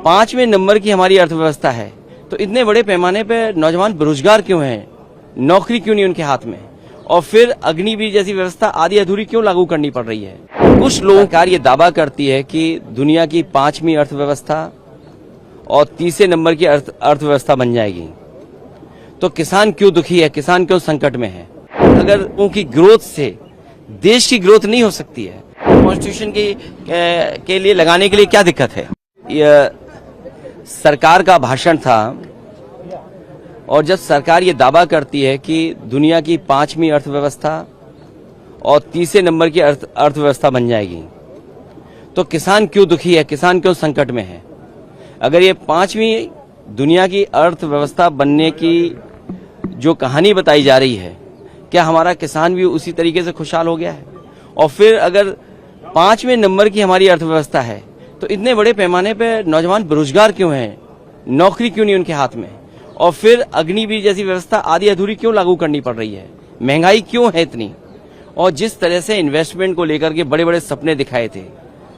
5वें नंबर की हमारी अर्थव्यवस्था है, तो इतने बड़े पैमाने पर नौजवान बेरोजगार क्यों हैं, नौकरी क्यों नहीं उनके हाथ में, और फिर अग्निवीर जैसी व्यवस्था आधी अधूरी क्यों लागू करनी पड़ रही है। कुछ लोगों का ये दावा करती है कि दुनिया की 5वीं अर्थव्यवस्था और 30 नंबर की अर्थव्यवस्था बन जाएगी, तो किसान क्यों दुखी है, किसान क्यों संकट में है। अगर उनकी ग्रोथ से देश की ग्रोथ नहीं हो सकती है, कॉन्स्टिट्यूशन के लिए लगाने के लिए क्या दिक्कत है। यह सरकार का भाषण था, और जब सरकार ये दावा करती है कि दुनिया की 5वीं अर्थव्यवस्था और 30 नंबर की अर्थव्यवस्था बन जाएगी, तो किसान क्यों दुखी है, किसान क्यों संकट में है। अगर ये 5वीं दुनिया की अर्थव्यवस्था बनने की जो कहानी बताई जा रही है, क्या हमारा किसान भी उसी तरीके से खुशहाल हो गया है। और फिर अगर 5वें नंबर की हमारी अर्थव्यवस्था है, तो इतने बड़े पैमाने पर नौजवान बेरोजगार क्यों हैं, नौकरी क्यों नहीं उनके हाथ में, और फिर अग्निवीर जैसी व्यवस्था आधी अधूरी क्यों लागू करनी पड़ रही है, महंगाई क्यों है इतनी। और जिस तरह से इन्वेस्टमेंट को लेकर के बड़े बड़े सपने दिखाए थे,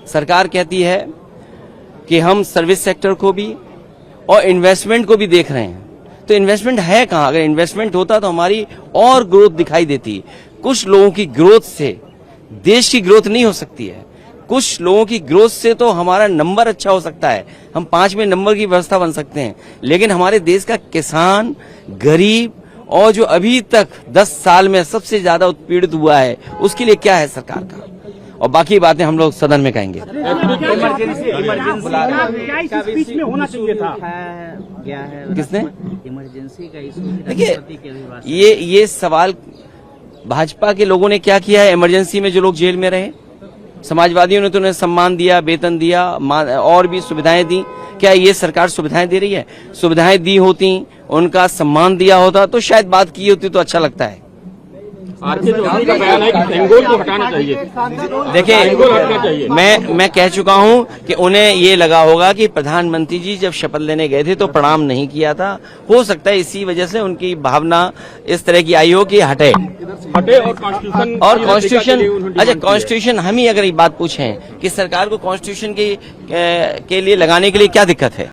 सरकार कहती है कि हम सर्विस सेक्टर को भी और इन्वेस्टमेंट को भी देख रहे हैं, तो इन्वेस्टमेंट है कहाँ। अगर इन्वेस्टमेंट होता तो हमारी और ग्रोथ दिखाई देती। कुछ लोगों की ग्रोथ से देश की ग्रोथ नहीं हो सकती है, कुछ लोगों की ग्रोथ से तो हमारा नंबर अच्छा हो सकता है, हम 5वें नंबर की व्यवस्था बन सकते हैं, लेकिन हमारे देश का किसान, गरीब, और जो अभी तक 10 साल में सबसे ज्यादा उत्पीड़ित हुआ है, उसके लिए क्या है सरकार का। और बाकी बातें हम लोग सदन में कहेंगे। किसने इमरजेंसी का इशू। देखिए, ये सवाल भाजपा के लोगों ने क्या किया है। इमरजेंसी में जो लोग जेल में रहे, समाजवादियों ने तो उन्हें सम्मान दिया, वेतन दिया, और भी सुविधाएं दी। क्या ये सरकार सुविधाएं दे रही है। सुविधाएं दी होती, उनका सम्मान दिया होता, तो शायद बात की होती, तो अच्छा लगता है। देखिए, मैं कह चुका हूं कि उन्हें ये लगा होगा कि प्रधानमंत्री जी जब शपथ लेने गए थे तो प्रणाम नहीं किया था, हो सकता है इसी वजह से उनकी भावना इस तरह की आई हो कि हटे। और कॉन्स्टिट्यूशन, अच्छा कॉन्स्टिट्यूशन, हम ही अगर ये बात पूछें कि सरकार को कॉन्स्टिट्यूशन के लिए लगाने के लिए क्या दिक्कत है।